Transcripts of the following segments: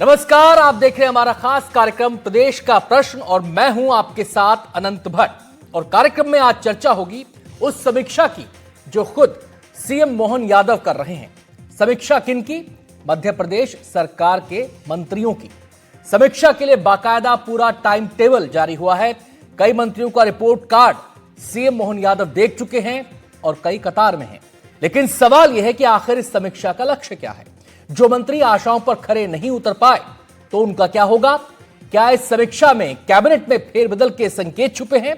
नमस्कार, आप देख रहे हैं हमारा खास कार्यक्रम प्रदेश का प्रश्न और मैं हूं आपके साथ अनंत भट्ट। और कार्यक्रम में आज चर्चा होगी उस समीक्षा की जो खुद सीएम मोहन यादव कर रहे हैं। समीक्षा किनकी? मध्य प्रदेश सरकार के मंत्रियों की। समीक्षा के लिए बाकायदा पूरा टाइम टेबल जारी हुआ है। कई मंत्रियों का report card CM Mohan Yadav देख चुके हैं और कई कतार में हैं। लेकिन सवाल यह है कि आखिर इस समीक्षा का लक्ष्य क्या है? जो मंत्री आशाओं पर खरे नहीं उतर पाए तो उनका क्या होगा? क्या इस समीक्षा में कैबिनेट में फेरबदल के संकेत छुपे हैं?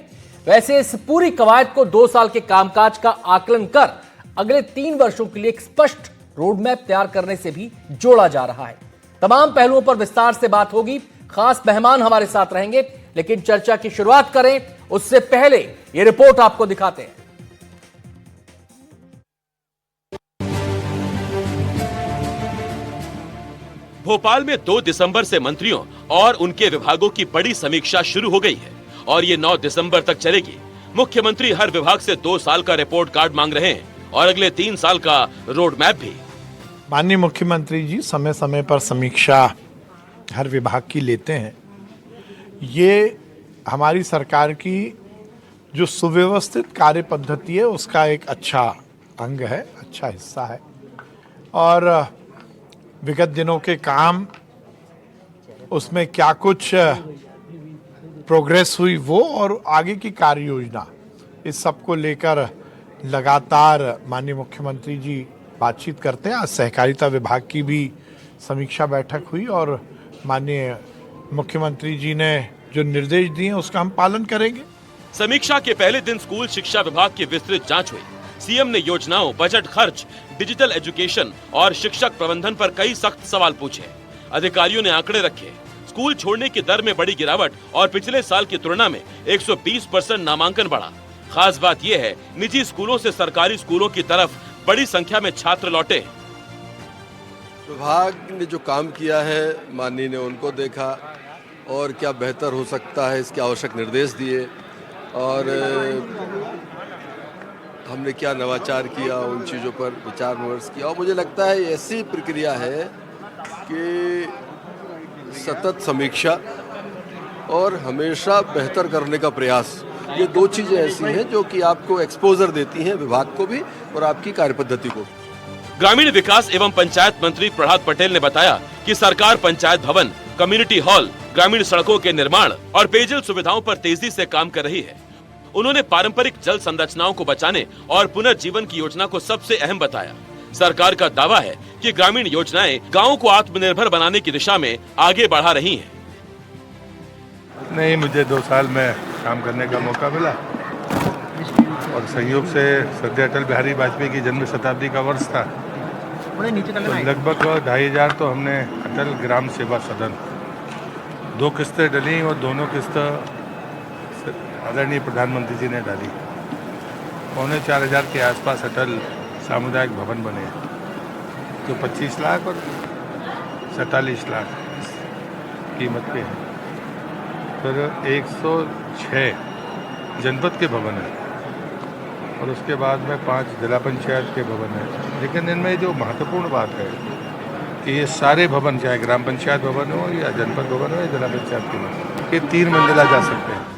वैसे इस पूरी कवायद को 2 साल के कामकाज का आकलन कर अगले 3 वर्षों के लिए एक स्पष्ट रोडमैप तैयार करने से भी जोड़ा जा रहा है। तमाम पहलुओं पर विस्तार से बात होगी। खास मेहमान हमारे साथ रहेंगे, लेकिन चर्चा की शुरुआत करें उससे पहले ये रिपोर्ट आपको दिखाते हैं। भोपाल में 2 दिसंबर से मंत्रियों और उनके विभागों की बड़ी समीक्षा शुरू हो गई है और ये 9 दिसंबर तक चलेगी। मुख्यमंत्री हर विभाग से 2 साल का रिपोर्ट कार्ड मांग रहे हैं और अगले 3 साल का रोड मैप भी। माननीय मुख्यमंत्री जी समय समय पर समीक्षा हर विभाग की लेते हैं। ये हमारी सरकार की जो सुव्यवस्थित कार्य पद्धति है उसका एक अच्छा अंग है, अच्छा हिस्सा है। और विगत दिनों के काम, उसमें क्या कुछ प्रोग्रेस हुई वो और आगे की कार्य योजना, इस सब को लेकर लगातार माननीय मुख्यमंत्री जी बातचीत करते हैं। आज सहकारिता विभाग की भी समीक्षा बैठक हुई और माननीय मुख्यमंत्री जी ने जो निर्देश दिए उसका हम पालन करेंगे। समीक्षा के पहले दिन स्कूल शिक्षा विभाग की विस्तृत जांच हुई। सीएम ने योजनाओं, बजट खर्च, डिजिटल एजुकेशन और शिक्षक प्रबंधन पर कई सख्त सवाल पूछे। अधिकारियों ने आंकड़े रखे। स्कूल छोड़ने की दर में बड़ी गिरावट और पिछले साल की तुलना में 120% नामांकन बढ़ा। खास बात यह है, निजी स्कूलों से सरकारी स्कूलों की तरफ बड़ी संख्या में छात्र लौटे। विभाग ने जो काम किया है, माननीय ने उनको देखा और क्या बेहतर हो सकता है इसके आवश्यक निर्देश दिए और हमने क्या नवाचार किया, उन चीज़ों पर विचार विमर्श किया। और मुझे लगता है ऐसी प्रक्रिया है कि सतत समीक्षा और हमेशा बेहतर करने का प्रयास, ये 2 चीज़ें ऐसी हैं जो कि आपको एक्सपोजर देती हैं विभाग को भी और आपकी कार्यपद्धति को। ग्रामीण विकास एवं पंचायत मंत्री प्रहलाद पटेल ने बताया कि सरकार पंचायत भवन, कम्युनिटी हॉल, ग्रामीण सड़कों के निर्माण और पेयजल सुविधाओं पर तेजी से काम कर रही है। उन्होंने पारंपरिक जल संरचनाओं को बचाने और पुनर्जीवन की योजना को सबसे अहम बताया। सरकार का दावा है कि ग्रामीण योजनाएं गाँव को आत्मनिर्भर बनाने की दिशा में आगे बढ़ा रही हैं। नहीं, मुझे 2 साल में काम करने का मौका मिला और संयोग से श्रद्धेय अटल बिहारी वाजपेयी की जन्म शताब्दी का वर्ष था। तो लगभग 2500 तो हमने अटल ग्राम सेवा सदन 2 किस्तें डली और दोनों किस्तें आदरणीय प्रधानमंत्री जी ने डाली। 4500 के आसपास अटल सामुदायिक भवन बने जो 25 लाख और 47 लाख कीमत के हैं। फिर 106 जनपद के भवन हैं और उसके बाद में 5 जिला पंचायत के भवन हैं। लेकिन इनमें जो महत्वपूर्ण बात है कि ये सारे भवन, चाहे ग्राम पंचायत भवन हो या जनपद भवन हो या जिला पंचायत के भवन, ये 3 मंजिला जा सकते हैं।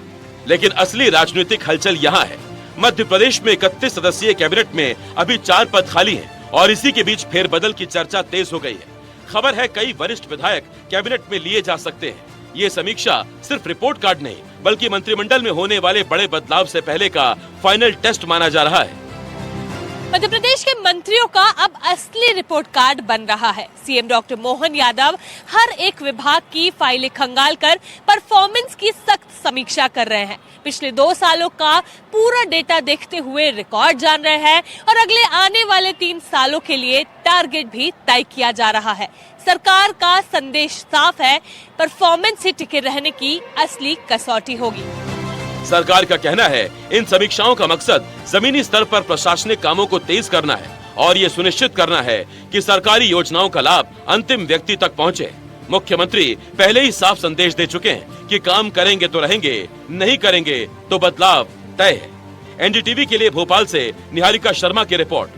लेकिन असली राजनीतिक हलचल यहाँ है। मध्य प्रदेश में 31 सदस्यीय कैबिनेट में अभी 4 पद खाली हैं और इसी के बीच फेरबदल की चर्चा तेज हो गई है। खबर है कई वरिष्ठ विधायक कैबिनेट में लिए जा सकते हैं। ये समीक्षा सिर्फ रिपोर्ट कार्ड नहीं बल्कि मंत्रिमंडल में होने वाले बड़े बदलाव से पहले का फाइनल टेस्ट माना जा रहा है। मध्य प्रदेश के मंत्रियों का अब असली रिपोर्ट कार्ड बन रहा है। सीएम डॉक्टर मोहन यादव हर एक विभाग की फाइलें खंगालकर परफॉर्मेंस की सख्त समीक्षा कर रहे हैं। पिछले 2 सालों का पूरा डेटा देखते हुए रिकॉर्ड जान रहे हैं और अगले आने वाले 3 सालों के लिए टारगेट भी तय किया जा रहा है। सरकार का संदेश साफ है, परफॉर्मेंस से टिके रहने की असली कसौटी होगी। सरकार का कहना है इन समीक्षाओं का मकसद जमीनी स्तर पर प्रशासनिक कामों को तेज करना है और ये सुनिश्चित करना है कि सरकारी योजनाओं का लाभ अंतिम व्यक्ति तक पहुंचे। मुख्यमंत्री पहले ही साफ संदेश दे चुके हैं कि काम करेंगे तो रहेंगे, नहीं करेंगे तो बदलाव तय है। एनडीटीवी के लिए भोपाल से निहारिका शर्मा की रिपोर्ट।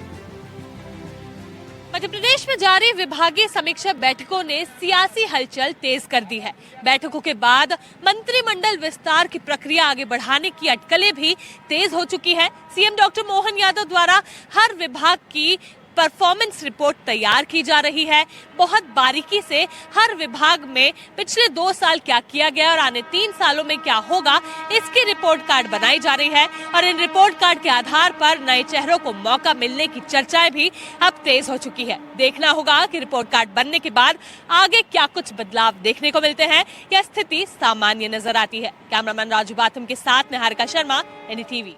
मध्य प्रदेश में जारी विभागीय समीक्षा बैठकों ने सियासी हलचल तेज कर दी है। बैठकों के बाद मंत्रिमंडल विस्तार की प्रक्रिया आगे बढ़ाने की अटकलें भी तेज हो चुकी है। सीएम डॉक्टर मोहन यादव द्वारा हर विभाग की परफॉर्मेंस रिपोर्ट तैयार की जा रही है। बहुत बारीकी से हर विभाग में पिछले 2 साल क्या किया गया और आने 3 सालों में क्या होगा, इसकी रिपोर्ट कार्ड बनाई जा रही है और इन रिपोर्ट कार्ड के आधार पर नए चेहरों को मौका मिलने की चर्चाएं भी अब तेज हो चुकी है। देखना होगा कि रिपोर्ट कार्ड बनने के बाद आगे क्या कुछ बदलाव देखने को मिलते हैं या स्थिति सामान्य नजर आती है। कैमरामैन राजू बाथम के साथ निहारिका शर्मा, एनडीटीवी।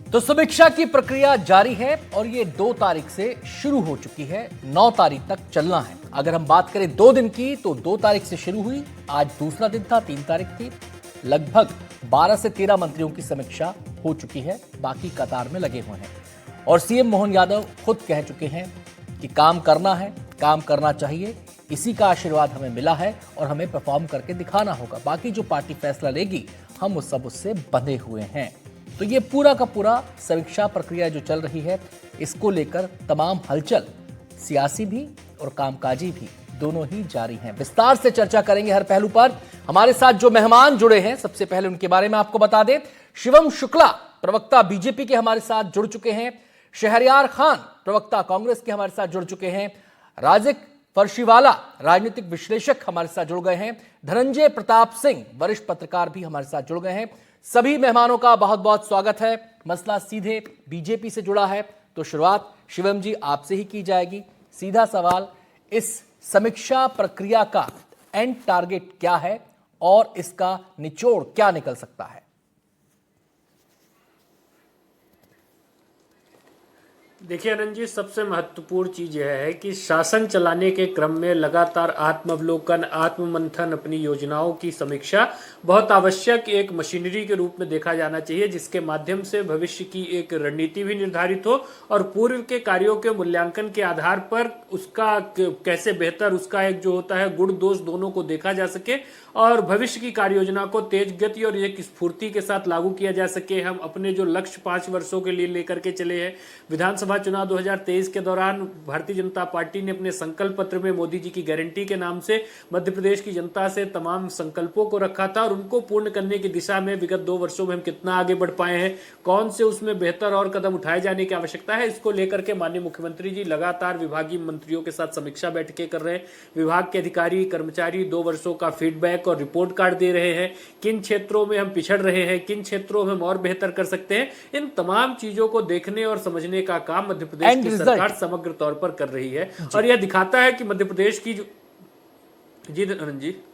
तो समीक्षा की प्रक्रिया जारी है और ये 2 तारीख से शुरू हो चुकी है, 9 तारीख तक चलना है। अगर हम बात करें 2 दिन की तो 2 तारीख से शुरू हुई, आज दूसरा दिन था, 3 तारीख थी। लगभग 12 से 13 मंत्रियों की समीक्षा हो चुकी है, बाकी कतार में लगे हुए हैं। और सीएम मोहन यादव खुद कह चुके हैं कि काम करना है, काम करना चाहिए, इसी का आशीर्वाद हमें मिला है और हमें परफॉर्म करके दिखाना होगा। बाकी जो पार्टी फैसला लेगी हम उस सब उससे बंधे हुए हैं। तो ये पूरा का पूरा समीक्षा प्रक्रिया जो चल रही है, इसको लेकर तमाम हलचल सियासी भी और कामकाजी भी दोनों ही जारी हैं। विस्तार से चर्चा करेंगे हर पहलू पर। हमारे साथ जो मेहमान जुड़े हैं, सबसे पहले उनके बारे में आपको बता दें। शिवम शुक्ला प्रवक्ता बीजेपी के हमारे साथ जुड़ चुके हैं। शहरयार खान प्रवक्ता कांग्रेस के हमारे साथ जुड़ चुके हैं। राजिक फर्शीवाला राजनीतिक विश्लेषक हमारे साथ जुड़ गए हैं। धनंजय प्रताप सिंह वरिष्ठ पत्रकार भी हमारे साथ जुड़ गए हैं। सभी मेहमानों का बहुत बहुत स्वागत है। मसला सीधे बीजेपी से जुड़ा है, तो शुरुआत शिवम जी आपसे ही की जाएगी। सीधा सवाल, इस समीक्षा प्रक्रिया का एंड टारगेट क्या है और इसका निचोड़ क्या निकल सकता है? देखिए अनंत जी, सबसे महत्वपूर्ण चीज यह है कि शासन चलाने के क्रम में लगातार आत्मावलोकन, आत्ममंथन, अपनी योजनाओं की समीक्षा बहुत आवश्यक एक मशीनरी के रूप में देखा जाना चाहिए, जिसके माध्यम से भविष्य की एक रणनीति भी निर्धारित हो और पूर्व के कार्यों के मूल्यांकन के आधार पर उसका कैसे बेहतर, उसका एक जो होता है गुण दोष दोनों को देखा जा सके और भविष्य की कार्य योजना को तेज गति और एक स्फूर्ति के साथ लागू किया जा सके। हम अपने जो लक्ष्य 5 वर्षों के लिए लेकर के चले हैं, विधानसभा चुनाव 2023 के दौरान भारतीय जनता पार्टी ने अपने संकल्प पत्र में मोदी जी की गारंटी के नाम से मध्य प्रदेश की जनता से तमाम संकल्पों को रखा था और उनको पूर्ण करने की दिशा में विगत 2 वर्षों में हम कितना आगे बढ़ पाए हैं, कौन से उसमें बेहतर और कदम उठाए जाने की आवश्यकता है, इसको लेकर के माननीय मुख्यमंत्री जी लगातार विभागीय मंत्रियों के साथ समीक्षा बैठकें कर रहे हैं। विभाग के अधिकारी कर्मचारी 2 वर्षों का फीडबैक और रिपोर्ट कार्ड दे रहे हैं। किन क्षेत्रों में हम पिछड़ रहे हैं, किन क्षेत्रों में हम और बेहतर कर सकते हैं, इन तमाम चीजों को देखने और समझने का काम मध्य प्रदेश की सरकार समग्र तौर पर कर रही है और यह दिखाता है कि मध्य प्रदेश की जो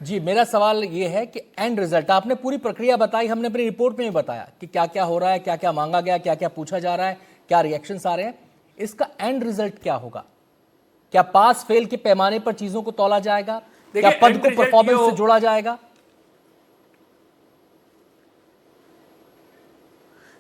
जी मेरा सवाल ये है कि एंड रिजल्ट, आपने पूरी प्रक्रिया बताई, हमने अपनी रिपोर्ट में भी बताया कि क्या क्या हो रहा है, क्या क्या मांगा गया, क्या क्या पूछा जा रहा है, क्या रिएक्शंस आ रहे हैं। इसका एंड रिजल्ट क्या होगा? क्या पास फेल के पैमाने पर चीजों को तौला जाएगा? क्या पद को परफॉर्मेंस से जोड़ा जाएगा?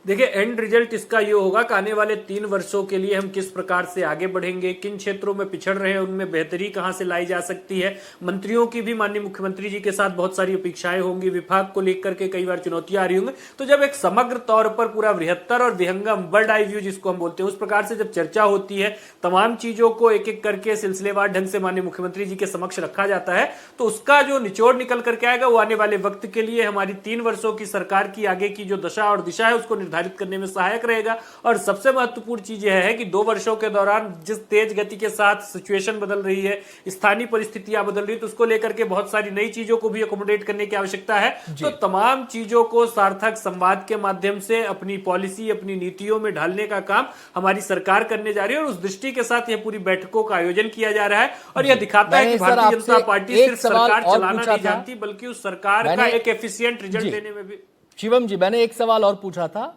देखिए, एंड रिजल्ट इसका ये होगा कि आने वाले 3 वर्षों के लिए हम किस प्रकार से आगे बढ़ेंगे, किन क्षेत्रों में पिछड़ रहे हैं, उनमें बेहतरी कहां से लाई जा सकती है। मंत्रियों की भी माननीय मुख्यमंत्री जी के साथ बहुत सारी अपेक्षाएं होंगी, विभाग को लेकर के कई बार चुनौतियां आ रही होंगी। तो जब एक समग्र तौर पर पूरा बृहत्तर और विहंगम बर्ड आई व्यू जिसको हम बोलते हैं, उस प्रकार से जब चर्चा होती है, तमाम चीजों को एक एक करके सिलसिलेवार ढंग से माननीय मुख्यमंत्री जी के समक्ष रखा जाता है, तो उसका जो निचोड़ निकल करके आएगा वो आने वाले वक्त के लिए हमारी 3 वर्षों की सरकार की आगे की जो दशा और दिशा है उसको निर्धारित करने में सहायक रहेगा। और सबसे महत्वपूर्ण चीज यह है कि 2 वर्षों के दौरान जिस तेज गति के साथ सिचुएशन बदल रही है, स्थानीय परिस्थितियां बदल रही है, तो उसको लेकर के बहुत सारी नई चीजों को भी अकोमोडेट करने की आवश्यकता है। तो तमाम चीजों को सार्थक संवाद के माध्यम से अपनी पॉलिसी, अपनी नीतियों में ढालने का काम हमारी सरकार करने जा रही है और उस दृष्टि के साथ यह पूरी बैठकों का आयोजन किया जा रहा है और यह दिखाता है कि भारतीय जनता पार्टी सिर्फ सरकार चलाना नहीं जानती, बल्कि उस सरकार का एक एफिशिएंट रिजल्ट देने में भी। शिवम जी, मैंने एक सवाल और पूछा था,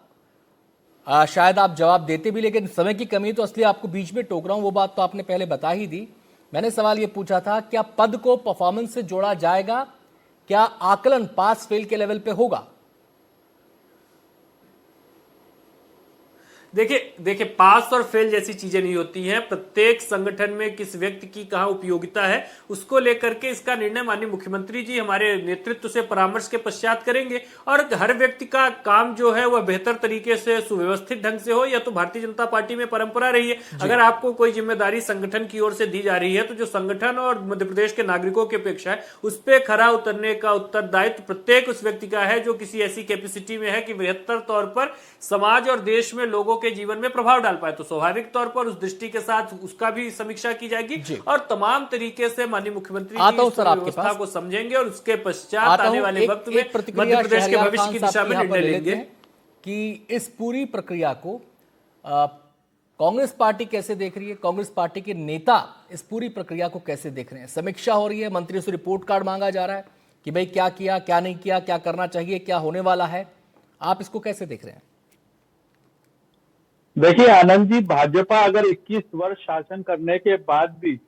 शायद आप जवाब देते भी, लेकिन समय की कमी तो इसलिए आपको बीच में टोक रहा हूं। वो बात तो आपने पहले बता ही दी। मैंने सवाल ये पूछा था, क्या पद को परफॉर्मेंस से जोड़ा जाएगा? क्या आकलन पास फेल के लेवल पे होगा? देखिए पास और फेल जैसी चीजें नहीं होती हैं। प्रत्येक संगठन में किस व्यक्ति की कहां उपयोगिता है उसको लेकर के इसका निर्णय माननीय मुख्यमंत्री जी हमारे नेतृत्व से परामर्श के पश्चात करेंगे। और हर व्यक्ति का काम जो है वह बेहतर तरीके से सुव्यवस्थित ढंग से हो। यह तो भारतीय जनता पार्टी में परंपरा रही है। अगर आपको कोई जिम्मेदारी संगठन की ओर से दी जा रही है तो जो संगठन और मध्य प्रदेश के नागरिकों की अपेक्षा है उस पर खरा उतरने का उत्तरदायित्व प्रत्येक उस व्यक्ति का है जो किसी ऐसी कैपेसिटी में है कि बेहतर तौर पर समाज और देश में लोगों के जीवन में प्रभाव डाल पाए। तो स्वाभाविक तौर पर उस दृष्टि के साथ उसका भी समीक्षा की जाएगी और तमाम तरीके से माननीय मुख्यमंत्री जी इस व्यवस्था को समझेंगे और उसके पश्चात आने वाले वक्त में मध्य प्रदेश के भविष्य की दिशा में निर्णय लेंगे कि इस पूरी प्रक्रिया को कांग्रेस पार्टी कैसे देख रही है, कांग्रेस पार्टी के नेता इस पूरी प्रक्रिया को कैसे देख रहे हैं। समीक्षा हो रही है, मंत्रियों से रिपोर्ट कार्ड मांगा जा रहा है कि भाई क्या किया, क्या नहीं किया, क्या करना चाहिए, क्या होने वाला है। आप इसको कैसे देख रहे हैं? देखिए आनंद जी, भाजपा अगर 21 वर्ष शासन करने के बाद भी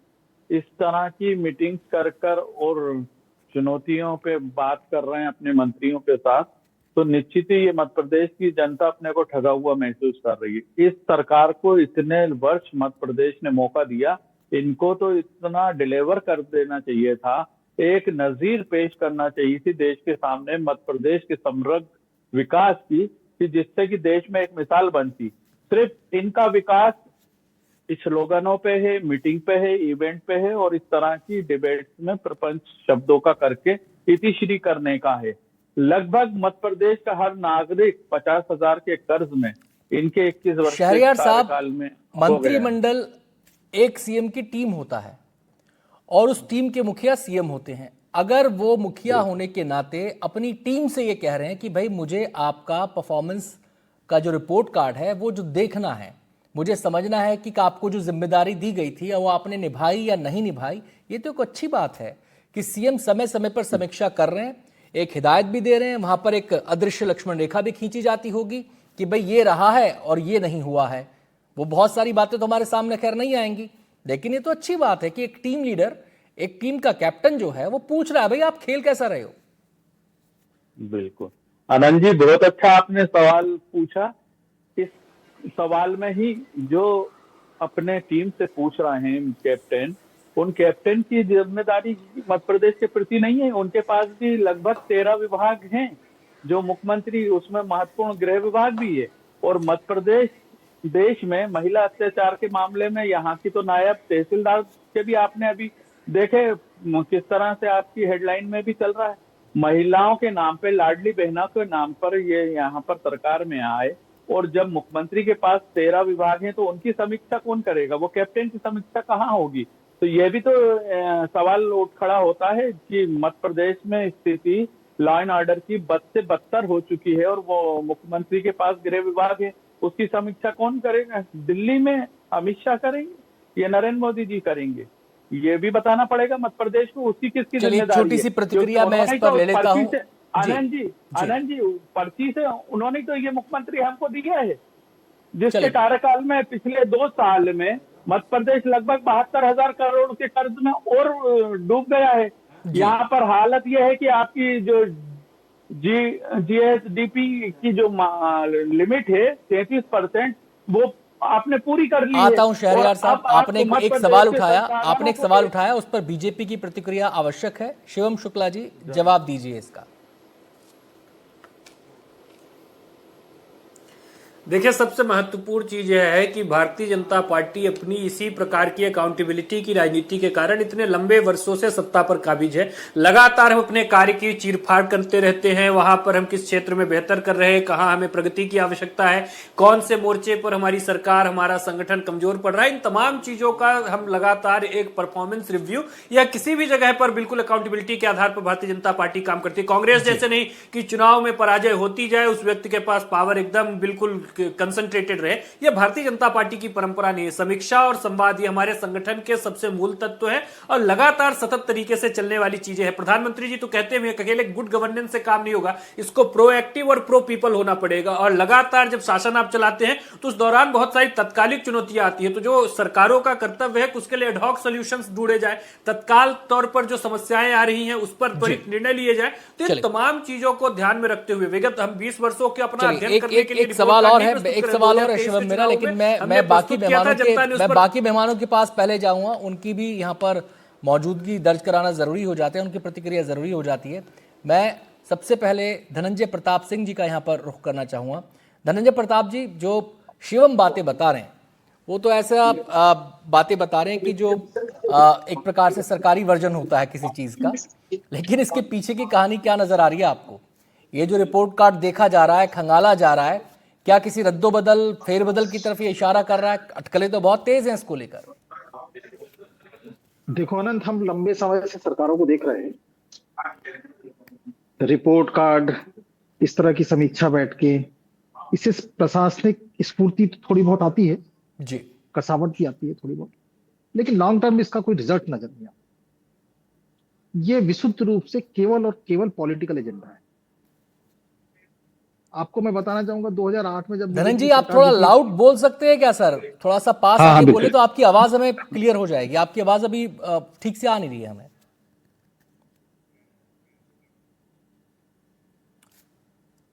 इस तरह की मीटिंग्स कर और चुनौतियों पे बात कर रहे हैं अपने मंत्रियों के साथ, तो निश्चित ही ये मध्य प्रदेश की जनता अपने को ठगा हुआ महसूस कर रही है। इस सरकार को इतने वर्ष मध्य प्रदेश ने मौका दिया, इनको तो इतना डिलीवर कर देना चाहिए था, एक नजीर पेश करना चाहिए थी देश के सामने मध्य प्रदेश के समृद्ध विकास की, कि जिससे कि देश में एक मिसाल बनती। सिर्फ इनका विकास स्लोगनों पे है, मीटिंग पे है, इवेंट पे है और इस तरह की डिबेट्स में प्रपंच शब्दों का करके इतिश्री करने का है। लगभग मध्य प्रदेश का हर नागरिक 50,000 के कर्ज में इनके 21 वर्ष शहरयार साहब, कार्यकाल में मंत्रिमंडल एक सीएम की टीम होता है और उस टीम के मुखिया सीएम होते हैं। अगर वो मुखिया होने के नाते अपनी टीम से ये कह रहे हैं कि भाई मुझे आपका परफॉर्मेंस का जो रिपोर्ट कार्ड है वो जो देखना है, मुझे समझना है कि आपको जो जिम्मेदारी दी गई थी वो आपने निभाई या नहीं निभाई, ये तो एक अच्छी बात है कि सीएम समय समय पर समीक्षा कर रहे हैं, एक हिदायत भी दे रहे हैं। वहां पर एक अदृश्य लक्ष्मण रेखा भी खींची जाती होगी कि भाई ये रहा है और ये नहीं हुआ है। वो बहुत सारी बातें तो हमारे सामने खैर नहीं आएंगी, लेकिन ये तो अच्छी बात है कि एक टीम लीडर, एक टीम का कैप्टन जो है वो पूछ रहा है भाई आप खेल कैसा रहे हो। बिल्कुल आनंद जी, बहुत अच्छा आपने सवाल पूछा। इस सवाल में ही जो अपने टीम से पूछ रहे हैं कैप्टन, उन कैप्टन की जिम्मेदारी मध्य प्रदेश के प्रति नहीं है। उनके पास भी लगभग 13 विभाग हैं जो मुख्यमंत्री, उसमें महत्वपूर्ण गृह विभाग भी है। और मध्य प्रदेश देश में महिला अत्याचार के मामले में यहाँ की तो नायब तहसीलदार के भी आपने अभी देखे किस तरह से आपकी हेडलाइन में भी चल रहा है। महिलाओं के नाम पे, लाडली बहना के नाम पर ये यहाँ पर सरकार में आए और जब मुख्यमंत्री के पास 13 विभाग हैं तो उनकी समीक्षा कौन करेगा? वो कैप्टन की समीक्षा कहाँ होगी? तो ये भी तो सवाल उठ खड़ा होता है कि मध्य प्रदेश में स्थिति लॉ एंड ऑर्डर की बद से बदतर हो चुकी है और वो मुख्यमंत्री के पास गृह विभाग है, उसकी समीक्षा कौन करेगा? दिल्ली में अमित शाह करेंगे या नरेंद्र मोदी जी करेंगे? ये भी बताना पड़ेगा मध्य प्रदेश को, उसकी किसकी जिम्मेदारी है? छोटी सी प्रतिक्रिया मैं इस पर ले लेता हूं। आनंद जी, पर्ची से उन्होंने तो ये मुख्यमंत्री हमको दिया है, जिसके कार्यकाल में पिछले 2 साल में मध्य प्रदेश लगभग 72,000 करोड़ के कर्ज में और डूब गया है। यहाँ पर हालत यह है कि आपकी जो जीएसडीपी की जो लिमिट है 33%, वो आपने पूरी कर ली। आता हूं शहरयार साहब, आपने एक सवाल उठाया, उस पर बीजेपी की प्रतिक्रिया आवश्यक है। शिवम शुक्ला जी जवाब दीजिए इसका। देखिए, सबसे महत्वपूर्ण चीज यह है कि भारतीय जनता पार्टी अपनी इसी प्रकार की अकाउंटेबिलिटी की राजनीति के कारण इतने लंबे वर्षों से सत्ता पर काबिज है। लगातार हम अपने कार्य की चीरफाड़ करते रहते हैं, वहां पर हम किस क्षेत्र में बेहतर कर रहे हैं, कहां हमें प्रगति की आवश्यकता है, कौन से मोर्चे पर हमारी सरकार, हमारा संगठन कमजोर पड़ रहा है। इन तमाम चीजों का हम लगातार एक परफॉर्मेंस रिव्यू या किसी भी जगह पर बिल्कुल अकाउंटेबिलिटी के आधार पर भारतीय जनता पार्टी काम करती है। कांग्रेस जैसे नहीं कि चुनाव में पराजय होती जाए, उस व्यक्ति के पास पावर एकदम बिल्कुल कंसंट्रेटेड रहे। यह भारतीय जनता पार्टी की परंपरा नहीं है। समीक्षा और संवाद ये हमारे संगठन के सबसे मूल तत्व है और लगातार सतत तरीके से चलने वाली चीजें हैं। प्रधानमंत्री जी तो कहते हैं अकेले गुड गवर्नेंस से काम नहीं होगा, इसको प्रोएक्टिव और प्रो पीपल होना पड़ेगा। और लगातार जब शासन आप चलाते हैं तो उस दौरान बहुत सारी तत्कालिक चुनौतियां आती है, तो जो सरकारों का कर्तव्य है उसके लिए एडहॉक सॉल्यूशंस ढूंढे जाए, तत्काल तौर पर जो समस्याएं आ रही हैं उस पर त्वरित निर्णय लिए जाए। तो इन तमाम चीजों को ध्यान में रखते हुए विगत हम 20 वर्षों के अपना अध्ययन करने के लिए एक सवाल और है, एक सवाल और है शिवम मेरा, लेकिन मैं बाकी मेहमानों के पास पहले जाऊंगा, उनकी भी यहाँ पर मौजूदगी दर्ज कराना जरूरी हो जाता है, उनकी प्रतिक्रिया जरूरी हो जाती है। मैं सबसे पहले धनंजय प्रताप सिंह जी का यहाँ पर रुख करना चाहूंगा। धनंजय प्रताप जी, जो शिवम बातें बता रहे हैं वो तो ऐसा बातें बता रहे हैं कि जो एक प्रकार से सरकारी वर्जन होता है किसी चीज का, लेकिन इसके पीछे की कहानी क्या नजर आ रही है आपको? ये जो रिपोर्ट कार्ड देखा जा रहा है, खंगाला जा रहा है, क्या किसी रद्दोबदल फेरबदल की तरफ ये इशारा कर रहा है? अटकलें तो बहुत तेज हैं इसको लेकर। देखो अनंत, हम लंबे समय से सरकारों को देख रहे हैं, रिपोर्ट कार्ड, इस तरह की समीक्षा बैठकें, इससे प्रशासनिक स्फूर्ति तो थोड़ी बहुत आती है जी, कसावट की आती है थोड़ी बहुत, लेकिन लॉन्ग टर्म में इसका कोई रिजल्ट नजर नहीं आता। ये विशुद्ध रूप से केवल और केवल पॉलिटिकल एजेंडा है। आपको मैं बताना चाहूंगा 2008 में जब धनंजय जी, आप थोड़ा लाउड बोल सकते हैं क्या सर? थोड़ा सा पास आके बोले तो आपकी आवाज हमें क्लियर हो जाएगी। आपकी आवाज अभी ठीक से आ नहीं रही है हमें।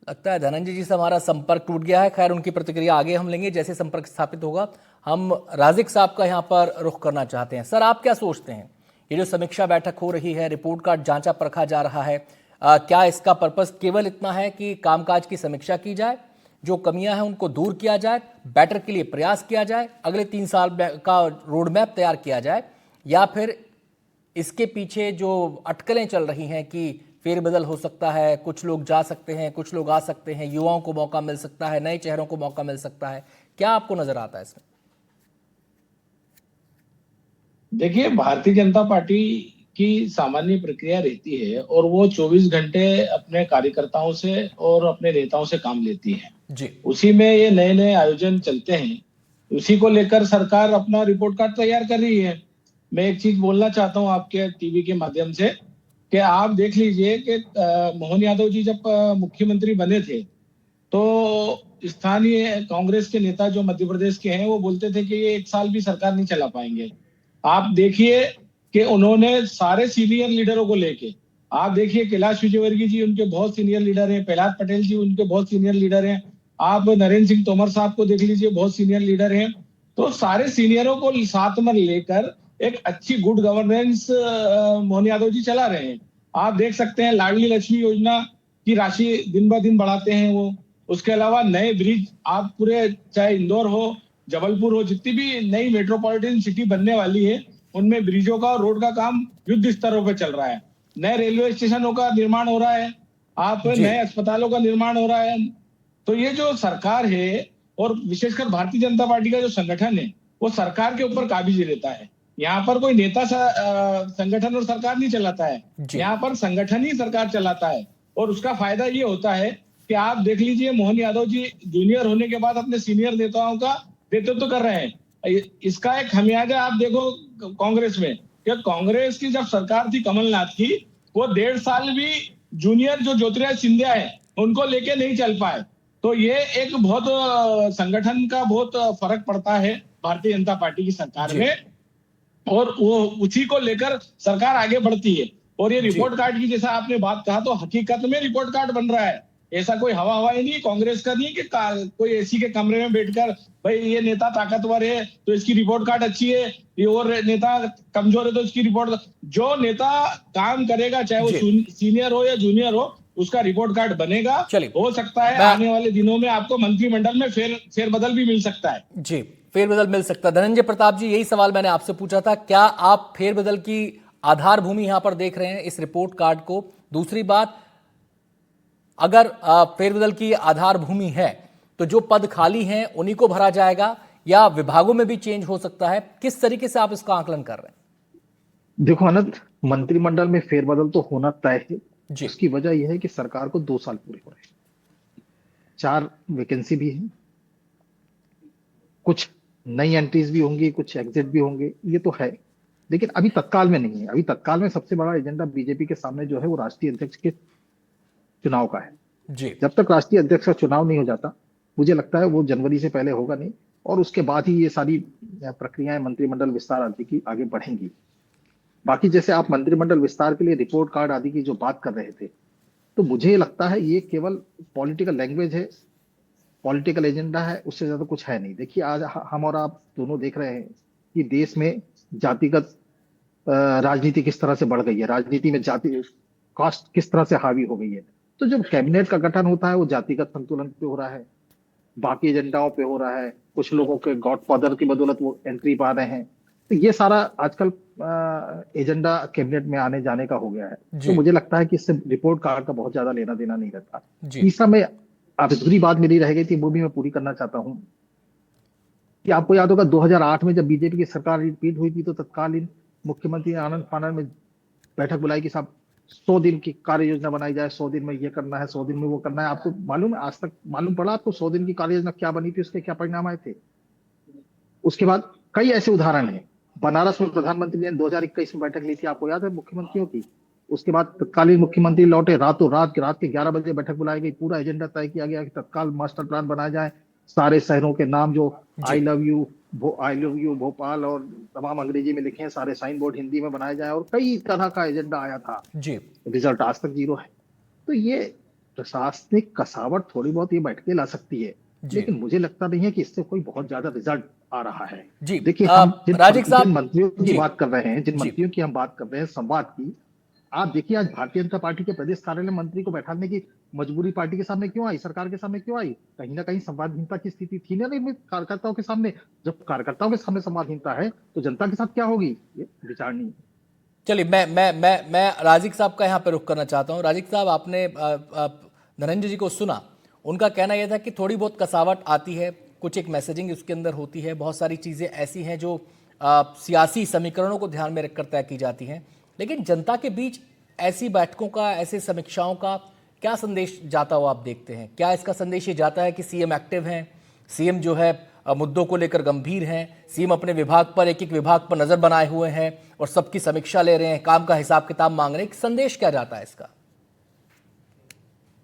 लगता है धनंजय जी से हमारा संपर्क टूट गया है। खैर, उनकी प्रतिक्रिया आगे हम लेंगे जैसे संपर्क स्थापित होगा। हम राजिक साहब का यहाँ पर रुख करना चाहते हैं। सर, आप क्या सोचते हैं, ये जो समीक्षा बैठक हो रही है, रिपोर्ट कार्ड जांचा परखा जा रहा है, क्या इसका पर्पस केवल इतना है कि कामकाज की समीक्षा की जाए, जो कमियां हैं उनको दूर किया जाए, बेटर के लिए प्रयास किया जाए, अगले 3 साल का रोड मैप तैयार किया जाए, या फिर इसके पीछे जो अटकलें चल रही हैं कि फेरबदल हो सकता है, कुछ लोग जा सकते हैं, कुछ लोग आ सकते हैं, युवाओं को मौका मिल सकता है, नए चेहरों को मौका मिल सकता है, क्या आपको नजर आता है इसमें? देखिए, भारतीय जनता पार्टी की सामान्य प्रक्रिया रहती है और वो 24 घंटे अपने कार्यकर्ताओं से और अपने नेताओं से काम लेती है जी। उसी में ये नए नए आयोजन चलते हैं, उसी को लेकर सरकार अपना रिपोर्ट कार्ड तैयार कर रही है। मैं एक चीज बोलना चाहता हूँ आपके टीवी के माध्यम से कि आप देख लीजिए कि मोहन यादव जी जब मुख्यमंत्री बने थे तो स्थानीय कांग्रेस के नेता जो मध्य प्रदेश के हैं वो बोलते थे कि ये 1 साल भी सरकार नहीं चला पाएंगे। आप देखिए कि उन्होंने सारे सीनियर लीडरों को लेके, आप देखिए कैलाश विजयवर्गीय जी उनके बहुत सीनियर लीडर हैं, प्रहलाद पटेल जी उनके बहुत सीनियर लीडर हैं, आप नरेंद्र सिंह तोमर साहब को देख लीजिए, बहुत सीनियर लीडर हैं। तो सारे सीनियरों को साथ में लेकर एक अच्छी गुड गवर्नेंस मोहन यादव जी चला रहे हैं। आप देख सकते हैं लाडली लक्ष्मी योजना की राशि दिन ब दिन बढ़ाते हैं वो। उसके अलावा नए ब्रिज, आप पूरे चाहे इंदौर हो, जबलपुर हो, जितनी भी नई मेट्रोपॉलिटन सिटी बनने वाली है उनमें ब्रिजों का और रोड का काम युद्ध स्तरों पर चल रहा है। नए रेलवे स्टेशनों का निर्माण हो रहा है, आप नए अस्पतालों का निर्माण हो रहा है। तो ये जो सरकार है और विशेषकर भारतीय जनता पार्टी का जो संगठन है वो सरकार के ऊपर काबिज रहता है। यहाँ पर कोई नेता संगठन और सरकार नहीं चलाता है, यहाँ पर संगठन ही सरकार चलाता है। और उसका फायदा ये होता है कि आप देख लीजिए मोहन यादव जी जूनियर होने के बाद अपने सीनियर नेताओं का नेतृत्व कर रहे हैं। इसका एक खमियाजा आप देखो कांग्रेस में, कि कांग्रेस की जब सरकार थी कमलनाथ की, वो 1.5 साल भी जूनियर जो ज्योतिरादित्य सिंधिया है उनको लेके नहीं चल पाए। तो ये एक बहुत संगठन का बहुत फर्क पड़ता है भारतीय जनता पार्टी की सरकार में, और वो उसी को लेकर सरकार आगे बढ़ती है। और ये रिपोर्ट कार्ड की जैसा आपने बात कहा, तो हकीकत में रिपोर्ट कार्ड बन रहा है, ऐसा कोई हवा ही नहीं, कांग्रेस का नहीं कि कोई एसी के कमरे में बैठकर भाई ये नेता ताकतवर है तो इसकी रिपोर्ट कार्ड अच्छी है, ये और नेता कमजोर है तो इसकी रिपोर्ट। जो नेता काम करेगा चाहे वो सीनियर हो या जूनियर हो, उसका रिपोर्ट कार्ड बनेगा। हो सकता है आने वाले दिनों में आपको मंत्रिमंडल में फेरबदल भी मिल सकता है। जी, फेरबदल मिल सकता है। धनंजय प्रताप जी, यही सवाल मैंने आपसे पूछा था, क्या आप फेरबदल की आधार भूमि यहां पर देख रहे हैं इस रिपोर्ट कार्ड को? दूसरी बात, अगर फेरबदल की आधार भूमि है तो जो पद खाली हैं उन्हीं को भरा जाएगा या विभागों में भी चेंज हो सकता है? किस तरीके से आप इसका आकलन कर रहे हैं? देखो अनंत, मंत्रिमंडल में फेरबदल तो होना तय है। उसकी वजह यह है कि सरकार को 2 साल पूरे हो रहे हैं, 4 वैकेंसी भी है, कुछ नई एंट्रीज भी होंगी, कुछ एग्जिट भी होंगे, ये तो है, लेकिन अभी तत्काल में नहीं है। अभी तत्काल में सबसे बड़ा एजेंडा बीजेपी के सामने जो है वो राष्ट्रीय अध्यक्ष के चुनाव का है जी। जब तक राष्ट्रीय अध्यक्ष का चुनाव नहीं हो जाता, मुझे लगता है वो जनवरी से पहले होगा नहीं, और उसके बाद ही ये सारी प्रक्रियाएं मंत्रिमंडल विस्तार आदि की आगे बढ़ेंगी। बाकी जैसे आप मंत्रिमंडल विस्तार के लिए रिपोर्ट कार्ड आदि की जो बात कर रहे थे, तो मुझे लगता है ये केवल पॉलिटिकल लैंग्वेज है, पॉलिटिकल एजेंडा है, उससे ज्यादा कुछ है नहीं। देखिए आज हम और आप दोनों देख रहे हैं कि देश में जातिगत राजनीति किस तरह से बढ़ गई है, राजनीति में जाति कास्ट किस तरह से हावी हो गई है। तो जब कैबिनेट का गठन होता है वो जातिगत संतुलन पे हो रहा है, बाकी एजेंडाओं पे हो रहा है, कुछ लोगों के गॉडफादर की बदौलत वो एंट्री पा रहे हैं। तो ये सारा आजकल एजेंडा कैबिनेट में आने जाने का हो गया है। तो मुझे लगता है कि इससे रिपोर्ट कार्ड का बहुत ज्यादा लेना देना नहीं रहता। तीसरा में अधूरी बात मेरी रह गई थी, वो भी मैं पूरी करना चाहता हूँ कि आपको याद होगा 2008 में जब बीजेपी की सरकार रिपीट हुई थी तो तत्कालीन मुख्यमंत्री आनंद फानन में बैठक बुलाई कि साहब 100 दिन की कार्य योजना बनाई जाए, 100 दिन में ये करना है, 100 दिन में वो करना है। आपको मालूम है, आज तक मालूम पड़ा आपको 100 दिन की कार्य योजना क्या बनी थी, उसके क्या परिणाम आए थे? उसके बाद कई ऐसे उदाहरण हैं। बनारस में प्रधानमंत्री ने 2021 में बैठक ली थी, आपको याद है, मुख्यमंत्रियों की। उसके बाद तत्कालीन मुख्यमंत्री लौटे, रातों रात के 11 बजे बैठक बुलाई गई, पूरा एजेंडा तय किया गया कि तत्काल मास्टर प्लान बनाया जाए, सारे शहरों के नाम जो आई लव यू भोपाल और तमाम अंग्रेजी में लिखे हैं, सारे साइन बोर्ड हिंदी में बनाए जाए, और कई तरह का एजेंडा आया था जी। रिजल्ट आज तक 0 है। तो ये प्रशासनिक कसावट थोड़ी बहुत ये बैठके ला सकती है, लेकिन मुझे लगता नहीं है कि इससे कोई बहुत ज्यादा रिजल्ट आ रहा है जी। देखिए हम जिन मंत्रियों की बात कर रहे हैं, जिन मंत्रियों की हम बात कर रहे हैं संवाद की, आप देखिए आज भारतीय जनता पार्टी के प्रदेश कार्यालय मंत्री को बैठाने की मजबूरी पार्टी के सामने क्यों आई, सरकार के सामने क्यों आई? कहीं ना कहीं संवादहीनता की स्थिति थी ना नहीं कार्यकर्ताओं के सामने। जब कार्यकर्ताओं के सामने संवादहीनता है तो जनता के साथ क्या होगी, ये विचारनीय। चलिए मैं राजिक साहब का यहाँ पे रुख करना चाहता हूँ। राजिक साहब, आपने धनंजय जी को सुना, उनका कहना यह था कि थोड़ी बहुत कसावट आती है, कुछ एक मैसेजिंग उसके अंदर होती है, बहुत सारी चीजें ऐसी हैं जो सियासी समीकरणों को ध्यान में रखकर तय की जाती हैं, लेकिन जनता के बीच ऐसी बैठकों का, ऐसे समीक्षाओं का क्या संदेश जाता हो आप देखते हैं? क्या इसका संदेश ये जाता है कि सीएम एक्टिव हैं, सीएम जो है मुद्दों को लेकर गंभीर हैं, सीएम अपने विभाग पर, एक एक विभाग पर नजर बनाए हुए हैं और सबकी समीक्षा ले रहे हैं, काम का हिसाब किताब मांग रहे हैं? संदेश क्या जाता है इसका?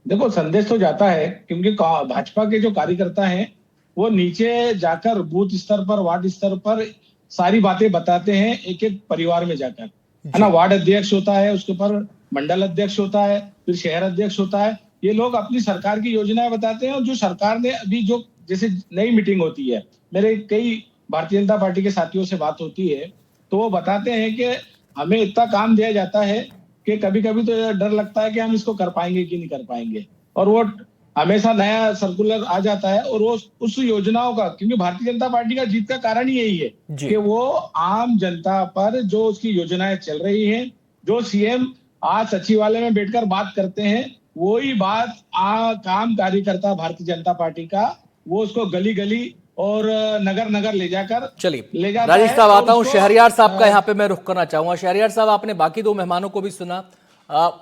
देखो, संदेश तो जाता है क्योंकि भाजपा के जो कार्यकर्ता हैं वो नीचे जाकर बूथ स्तर पर, वार्ड स्तर पर सारी बातें बताते हैं, एक एक परिवार में जाकर, है ना। वार्ड अध्यक्ष होता है, उसके ऊपर मंडल अध्यक्ष होता है, फिर शहर अध्यक्ष होता है। ये लोग अपनी सरकार की योजनाएं बताते हैं, और जो सरकार ने अभी जो जैसे नई मीटिंग होती है, मेरे कई भारतीय जनता पार्टी के साथियों से बात होती है, तो वो बताते हैं कि हमें इतना काम दिया जाता है कि कभी कभी तो डर लगता है कि हम इसको कर पाएंगे कि नहीं कर पाएंगे। और वो हमेशा नया सर्कुलर आ जाता है, और वो उस योजनाओं का, क्योंकि भारतीय जनता पार्टी का जीत का कारण ही यही है कि वो आम जनता पर जो उसकी योजनाएं चल रही हैं, जो सीएम आज सचिवालय में बैठकर बात करते हैं, वही बात काम कार्यकर्ता भारतीय जनता पार्टी का वो उसको गली गली और नगर नगर ले जाकर चलिए राजेश साहब, आता हूँ शहरयार साहब का यहाँ पे मैं रुख करना चाहूंगा। शहरयार साहब, आपने बाकी दो मेहमानों को भी सुना,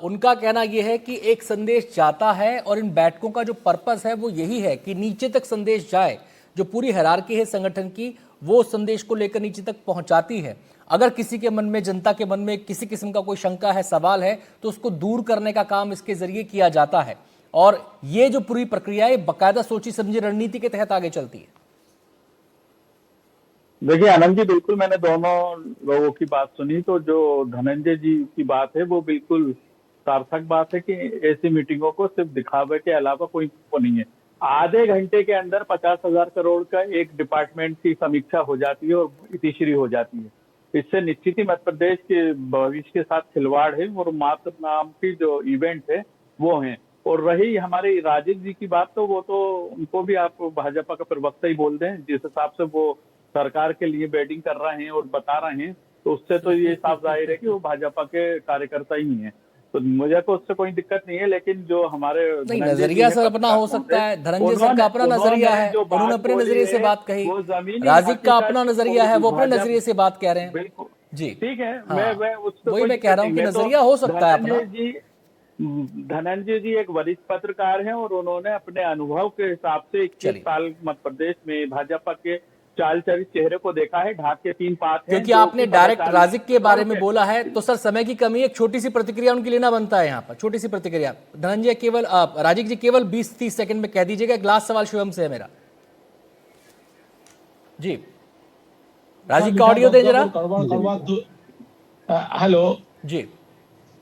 उनका कहना यह है कि एक संदेश जाता है और इन बैठकों का जो पर्पस है वो यही है कि नीचे तक संदेश जाए, जो पूरी हायरार्की है संगठन की वो संदेश को लेकर नीचे तक पहुंचाती है। अगर किसी के मन में, जनता के मन में किसी किस्म का कोई शंका है, सवाल है, तो उसको दूर करने का काम इसके जरिए किया जाता है, और ये जो पूरी प्रक्रिया है बाकायदा सोची समझी रणनीति के तहत आगे चलती है। देखिए आनंद जी, बिल्कुल मैंने दोनों लोगों की बात सुनी, तो जो धनंजय जी की बात है वो बिल्कुल सार्थक बात है कि ऐसी मीटिंगों को सिर्फ दिखावे के अलावा कोई वो नहीं है। आधे घंटे के अंदर 50,000 करोड़ का एक डिपार्टमेंट की समीक्षा हो जाती है और इतिश्री हो जाती है। इससे निश्चित ही मध्य प्रदेश के भविष्य के साथ खिलवाड़ है, और मात्र नाम की जो इवेंट है वो है। और रही हमारे राजीव जी की बात, तो वो तो उनको भी आप भाजपा का प्रवक्ता ही बोल दें, जिस हिसाब से वो सरकार के लिए बैटिंग कर रहे हैं और बता रहे हैं, तो उससे तो ये साफ जाहिर है कि वो भाजपा के कार्यकर्ता ही हैं। तो मुझे को उससे कोई दिक्कत नहीं है, लेकिन जो हमारे नजरिया सर अपना हो सकता है, धनंजय सर का अपना नजरिया है, उन्होंने अपने नजरिए से बात कही, राजीव का अपना नजरिया है, वो अपने नजरिए से बात कह रहे हैं। बिल्कुल जी, ठीक है। वही मैं कह रहा हूँ कि नजरिया हो सकता है अपना। धनंजय जी एक वरिष्ठ पत्रकार हैं, और उन्होंने अपने अनुभव के हिसाब से 21 साल मध्य प्रदेश में भाजपा के चाल चरित चेहरे को देखा है। ढाक के 3 पात हैं। क्योंकि आपने डायरेक्ट राजिक के बारे में बोला है, तो सर समय की कमी, एक छोटी सी प्रतिक्रिया उनकी लेना बनता है यहाँ पर, छोटी सी प्रतिक्रिया। धनंजय केवल राजिक जी केवल 20-30 सेकंड में कह दीजिएगा। एक लास्ट सवाल शिवम से है मेरा जी। राजिक का ऑडियो दे जरा। हेलो जी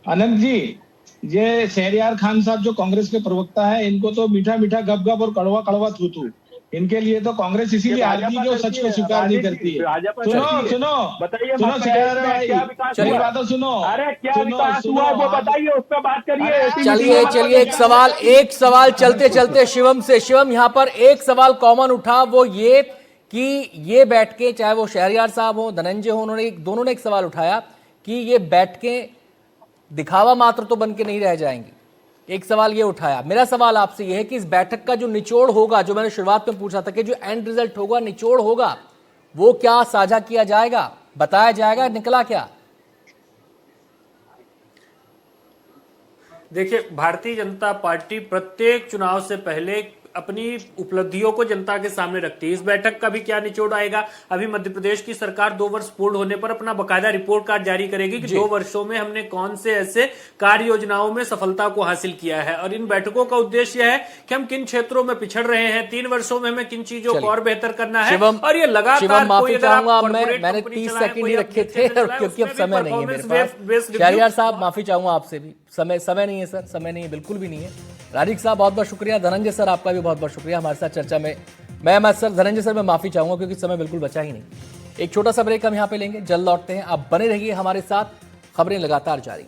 आनंद जी, ये शहरयार खान साहब जो कांग्रेस के प्रवक्ता है, इनको तो मीठा मीठा गप गप और कड़वा कड़वा थू थू, इनके लिए तो कांग्रेस इसीलिए हारती है, सच को स्वीकार नहीं करती है। सुनो सुनो बताइए, सुनो शहरयार भाई, चलिए बात तो सुनो। अरे क्या विकास हुआ वो बताइए, उस पर बात करिए। चलिए एक सवाल चलते चलते शिवम से। शिवम, यहाँ पर एक सवाल कॉमन उठा, वो ये कि ये बैठकें, चाहे वो शहरयार साहब हो, धनंजय हो, दोनों ने एक सवाल उठाया कि ये बैठकें दिखावा मात्र तो बन के नहीं रह जाएंगी। एक सवाल ये उठाया। मेरा सवाल आपसे ये है कि इस बैठक का जो निचोड़ होगा, जो मैंने शुरुआत में पूछा था कि जो एंड रिजल्ट होगा, निचोड़ होगा, वो क्या साझा किया जाएगा, बताया जाएगा, निकला क्या? देखिए, भारतीय जनता पार्टी प्रत्येक चुनाव से पहले अपनी उपलब्धियों को जनता के सामने रखती है। इस बैठक का भी क्या निचोड़ आएगा? अभी मध्य प्रदेश की सरकार 2 वर्ष पूर्ण होने पर अपना बकायदा रिपोर्ट कार्ड जारी करेगी कि 2 वर्षों में हमने कौन से ऐसे कार्य योजनाओं में सफलता को हासिल किया है। और इन बैठकों का उद्देश्य यह है कि हम किन क्षेत्रों में पिछड़ रहे हैं, 3 वर्षों में हमें किन चीजों को और बेहतर करना है। और ये लगातार माफी चाहूंगा, मैंने 30 सेकंड ही रखे थे क्योंकि अब समय नहीं है मेरे पास। शहरयार साहब, माफी चाहूंगा आपसे भी, समय नहीं है सर, समय नहीं है, बिल्कुल भी नहीं है। राजीव साहब बहुत बहुत शुक्रिया। धनंजय सर, आपका भी बहुत बहुत शुक्रिया हमारे साथ चर्चा में। मैं सर धनंजय सर, मैं माफी चाहूंगा क्योंकि समय बिल्कुल बचा ही नहीं। एक छोटा सा ब्रेक हम यहाँ पे लेंगे, जल्द लौटते हैं। आप बने रहिए हमारे साथ, खबरें लगातार जारी।